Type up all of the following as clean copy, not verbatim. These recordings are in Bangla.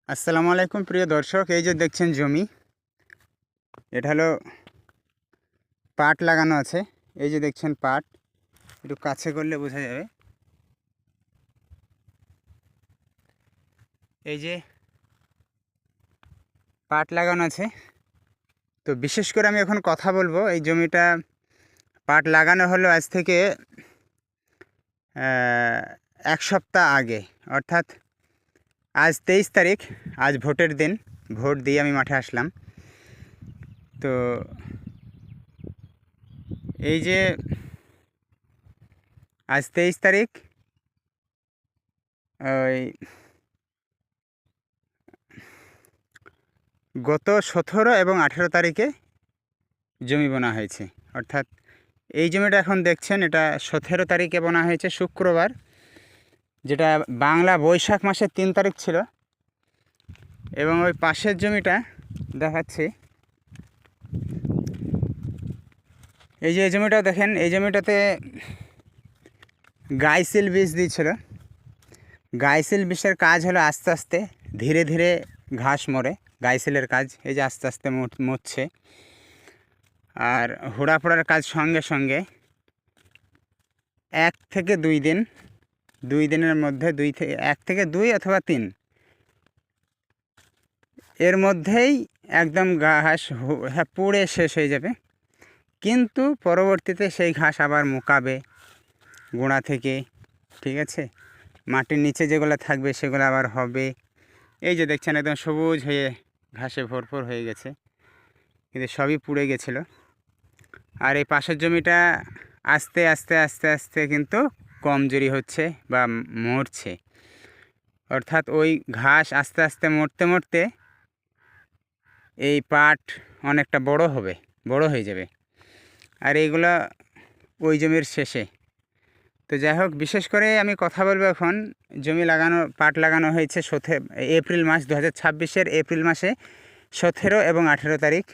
আসসালামু আলাইকুম প্রিয় দর্শক, এই যে দেখছেন জমি, এটা হলো পাট লাগানো আছে। এই যে দেখছেন পাট, একটু কাছে করলে বোঝা যাবে। এই যে পাট লাগানো আছে। তো বিশেষ করে আমি এখন কথা বলবো, এই জমিটা পাট লাগানো হলো আজ থেকে এক সপ্তাহ আগে, অর্থাৎ আজ 23 তারিখ। আজ ভোটের দিন, ভোট দিয়ে আমি মাঠে আসলাম। তো এই যে আজ 23 তারিখ, ওই গত 17 এবং 18 তারিখে জমি বোনা হয়েছে। অর্থাৎ এই জমিটা এখন দেখছেন, এটা 17 তারিখে বোনা হয়েছে, শুক্রবার, যেটা বাংলা বৈশাখ মাসের 3 তারিখ ছিল। এবং ওই পাশের জমিটা দেখাচ্ছি, এই যে এই জমিটা দেখেন, এই জমিটাতে গাইসিল বীজ দিয়েছিল। গাইসিল বীজের কাজ হলো আস্তে আস্তে ধীরে ধীরে ঘাস মরে, গাইসিলের কাজ এই যে আস্তে আস্তে মরছে। আর হুড়া পোড়ার কাজ সঙ্গে সঙ্গে 1 থেকে 2 দিন, 2 দিনের মধ্যে 1 থেকে 2 অথবা 3 এর মধ্যেই একদম ঘাস পুড়ে শেষ হয়ে যাবে। কিন্তু পরবর্তীতে সেই ঘাস আবার মুকাবে গোড়া থেকে, ঠিক আছে। মাটির নিচে যেগুলো থাকবে সেগুলো আবার হবে। এই যে দেখছেন একদম সবুজ হয়ে ঘাসে ভরপুর হয়ে গেছে, কিন্তু সবই পুড়ে গেছিলো। আর এই পাশের জমিটা আস্তে আস্তে আস্তে আস্তে কিন্তু কমজোরি হচ্ছে বা মরছে। অর্থাৎ ওই ঘাস আস্তে আস্তে মরতে মরতে এই পাট অনেকটা বড় হয়ে যাবে। আর এইগুলো ওই জমির শেষে। তো যাই হোক, বিশেষ করে আমি কথা বলবো এখন, পাট লাগানো হয়েছে এপ্রিল মাস 2026-এর এপ্রিল মাসে 17 এবং 18 তারিখ।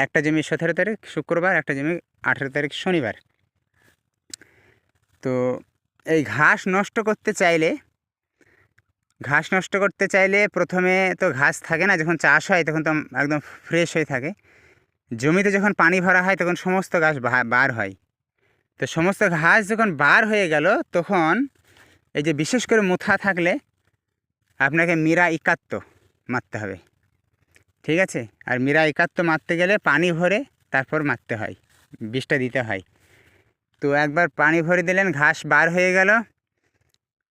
একটা জমি 17 তারিখ শুক্রবার, একটা জমি 18 তারিখ শনিবার। তো এই ঘাস নষ্ট করতে চাইলে প্রথমে তো ঘাস থাকে না, যখন চাষ হয় তখন তো একদম ফ্রেশ হয়ে থাকে। জমিতে যখন পানি ভরা হয় তখন সমস্ত ঘাস বার হয়। তো সমস্ত ঘাস যখন বার হয়ে গেল, তখন এই যে বিশেষ করে মুথা থাকলে আপনাকে মিরা 71 মারতে হবে, ঠিক আছে। আর মিরা 71 মারতে গেলে পানি ভরে তারপর মারতে হয়, বিষটা দিতে হয়। তো একবার পানি ভরে দিলেন, ঘাস বার হয়ে গেল।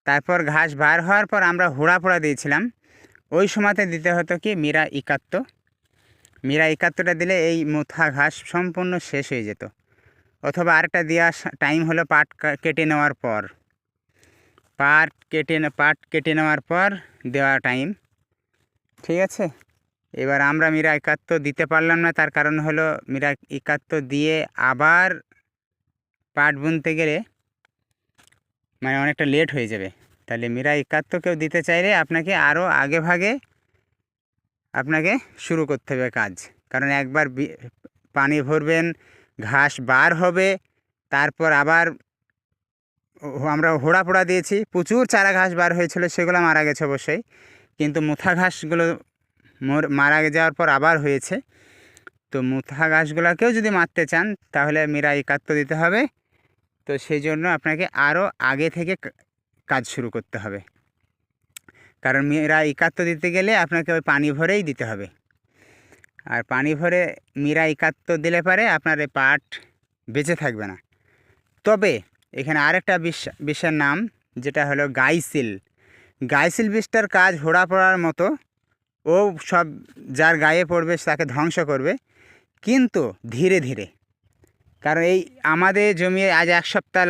তারপর ঘাস বার হওয়ার পর আমরা হুড়া পোড়া দিয়েছিলাম, ওই সময়তে দিতে হতো কি মিরা 71। মিরা 71টা দিলে এই মুথা ঘাস সম্পূর্ণ শেষ হয়ে যেত। অথবা আরেকটা দেওয়ার টাইম হলো পাট কেটে নেওয়ার পর, পাট কেটে নেওয়ার পর দেওয়া টাইম, ঠিক আছে। এবার আমরা মিরা 71 দিতে পারলাম না, তার কারণ হলো মিরা 71 দিয়ে আবার পাট বুনতে গেলে মানে অনেকটা লেট হয়ে যাবে। তাহলে মিরা 71 কেউ দিতে চাইলে আপনাকে আরও আগে ভাগে আপনাকে শুরু করতে হবে কাজ। কারণ একবার পানি ভরবেন, ঘাস বার হবে, তারপর আবার আমরা হোড়া পোড়া দিয়েছি, প্রচুর চারা ঘাস বার হয়েছিল, সেগুলো মারা গেছে অবশ্যই, কিন্তু মুথা ঘাসগুলো মারা যাওয়ার পর আবার হয়েছে। তো মুথা ঘাসগুলোকেও যদি মারতে চান তাহলে মিরা 71 দিতে হবে। তো সেই জন্য আপনাকে আরও আগে থেকে কাজ শুরু করতে হবে, কারণ মিরা 71 দিতে গেলে আপনাকে ওই পানি ভরেই দিতে হবে। আর পানি ভরে মিরা 71 দিলে পারে আপনার এই পাট বেঁচে থাকবে না। তবে এখানে আরেকটা বিষের নাম, যেটা হলো গাইসিল বিষটার কাজ হোড়া পড়ার মতো, ও সব যার গায়ে পড়বে তাকে ধ্বংস করবে, কিন্তু ধীরে ধীরে। কারণ এই আমাদের জমি আজ 1 সপ্তাহ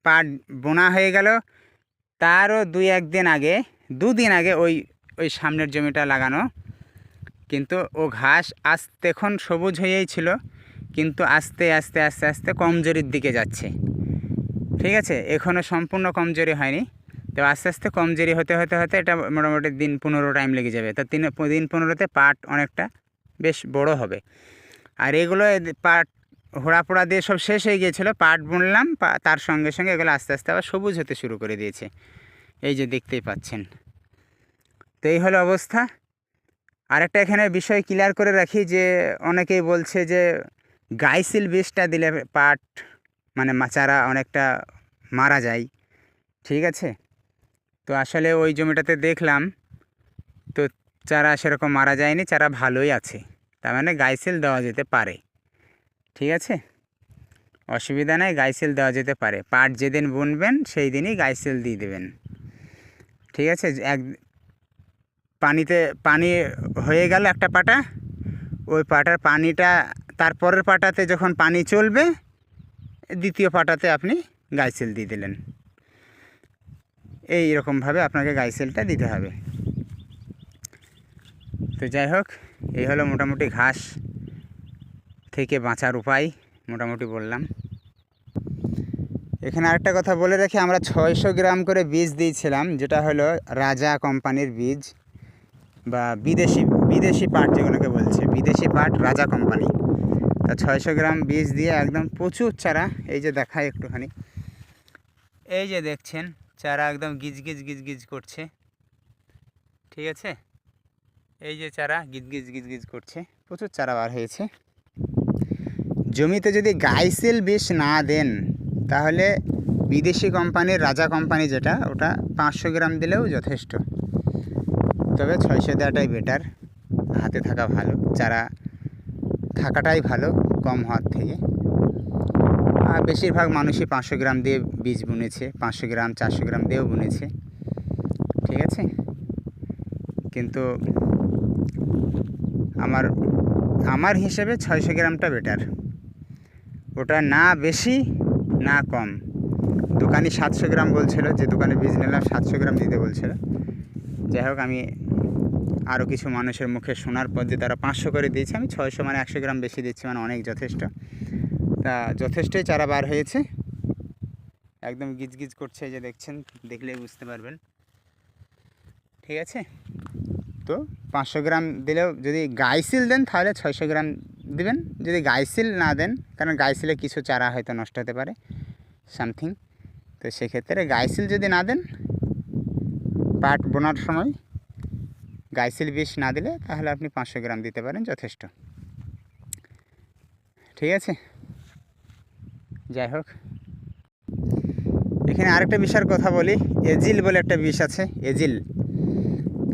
পাট বোনা হয়ে গেল, তারও 2 দিন আগে ওই সামনের জমিটা লাগানো, কিন্তু ও ঘাস এখন সবুজ হয়েই ছিল, কিন্তু আস্তে আস্তে আস্তে আস্তে কমজোরির দিকে যাচ্ছে, ঠিক আছে। এখনও সম্পূর্ণ কমজোরি হয়নি। তো আস্তে আস্তে কমজোরি হতে হতে হতে এটা মোটামুটি দিন 15 টাইম লেগে যাবে। তো দিন 15তে পাট অনেকটা বেশ বড় হবে। আর এগুলো পাট হোড়া পোড়া দিয়ে সব শেষ হয়ে গিয়েছিলো, পাট বুনলাম, তার সঙ্গে সঙ্গে এগুলো আস্তে আস্তে আবার সবুজ হতে শুরু করে দিয়েছে, এই যে দেখতেই পাচ্ছেন। তো তো এই হলো অবস্থা। আরেকটা এখানে বিষয় ক্লিয়ার করে রাখি যে অনেকেই বলছে যে গাইসিল বিষটা দিলে পাট মানে চারা অনেকটা মারা যায়, ঠিক আছে। তো আসলে ওই জমিটাতে দেখলাম তো চারা সেরকম মারা যায়নি, চারা ভালোই আছে, তার মানে গাইসিল দেওয়া যেতে পারে, ঠিক আছে, অসুবিধা নেই, গাইসিল দেওয়া যেতে পারে। পাট যেদিন বুনবেন সেই দিনই গাইসিল দিয়ে দেবেন, ঠিক আছে। পানি হয়ে গেল একটা পাটা, ওই পাটার পানিটা তারপরের পাটাতে যখন পানি চলবে দ্বিতীয় পাটাতে আপনি গাইসিল দিয়ে দিলেন। এই রকমভাবে আপনাকে গাইসিলটা দিতে হবে। তো যাই হোক, এই হলো মোটামুটি ঘাস থেকে বাঁচার উপায় মোটামুটি বললাম। এখানে আরেকটা কথা বলে রাখি, আমরা 600 গ্রাম করে বীজ দিয়েছিলাম, যেটা হলো রাজা কোম্পানির বীজ বা বিদেশি পাট যেগুলোকে বলছে, বিদেশি পাট রাজা কোম্পানি। তা 600 গ্রাম বীজ দিয়ে একদম প্রচুর চারা, এই যে দেখায় একটুখানি, এই যে দেখছেন চারা একদম গিজ গিজ করছে, ঠিক আছে। এই যে চারা গিজ গিজ করছে, প্রচুর চারা বার হয়েছে। জমিতে যদি গাইসিল বিষ না দেন তাহলে বিদেশি কোম্পানির রাজা কোম্পানি যেটা, ওটা 500 গ্রাম দিলেও যথেষ্ট, তবে 600 দেওয়াটাই বেটার, হাতে থাকা ভালো, চারা থাকাটাই ভালো কম হওয়ার থেকে। আর বেশিরভাগ মানুষই 500 গ্রাম দিয়ে বীজ বুনেছে, 500 গ্রাম 400 গ্রাম দিয়েও বুনেছে, ঠিক আছে। কিন্তু আমার হিসেবে 600 গ্রামটা বেটার, ওটা না বেশি না কম। দোকানি 700 গ্রাম বলছিল, যে দোকানে বীজ নিলাম 700 গ্রাম দিতে বলছিল। যাই হোক, আমি আরও কিছু মানুষের মুখে শোনার পর যে তারা 500 করে দিয়েছে, আমি 600 মানে 100 গ্রাম বেশি দিচ্ছি, মানে অনেক যথেষ্ট। তা যথেষ্টই চারা বার হয়েছে, একদম গিজ করছে, যে দেখছেন, দেখলেই বুঝতে পারবেন, ঠিক আছে। তো 500 গ্রাম দিলেও যদি গাইসিল দেন তাহলে 600 গ্রাম দেবেন, যদি গাইসিল না দেন, কারণ গাইসিলে কিছু চারা হয়তো নষ্ট হতে পারে সামথিং, তো সেক্ষেত্রে গাইসিল যদি না দেন, পাট বোনার সময় গাইসিল বিষ না দিলে তাহলে আপনি 500 গ্রাম দিতে পারেন, যথেষ্ট, ঠিক আছে। যাই হোক, এখানে আরেকটা বিষয়ের কথা বলি, এজিল বলে একটা বিষ আছে, এজিল,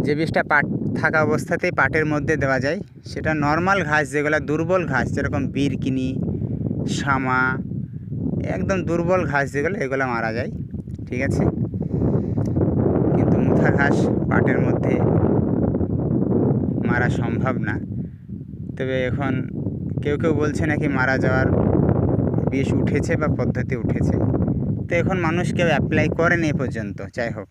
যে বিষটা পাট থাকা অবস্থাতেই পাটের মধ্যে দেওয়া যায়, সেটা নর্মাল ঘাস, যেগুলো দুর্বল ঘাস, যেরকম বিরকিনি, শামা, একদম দুর্বল ঘাস যেগুলো, এগুলো মারা যায়, ঠিক আছে। কিন্তু মুথা ঘাস পাটের মধ্যে মারা সম্ভব না। তবে এখন কেউ বলছে নাকি মারা যাওয়ার বিষ উঠেছে বা পদ্ধতি উঠেছে, তো এখন মানুষ কেউ অ্যাপ্লাই করেনি এ পর্যন্ত। যাই হোক।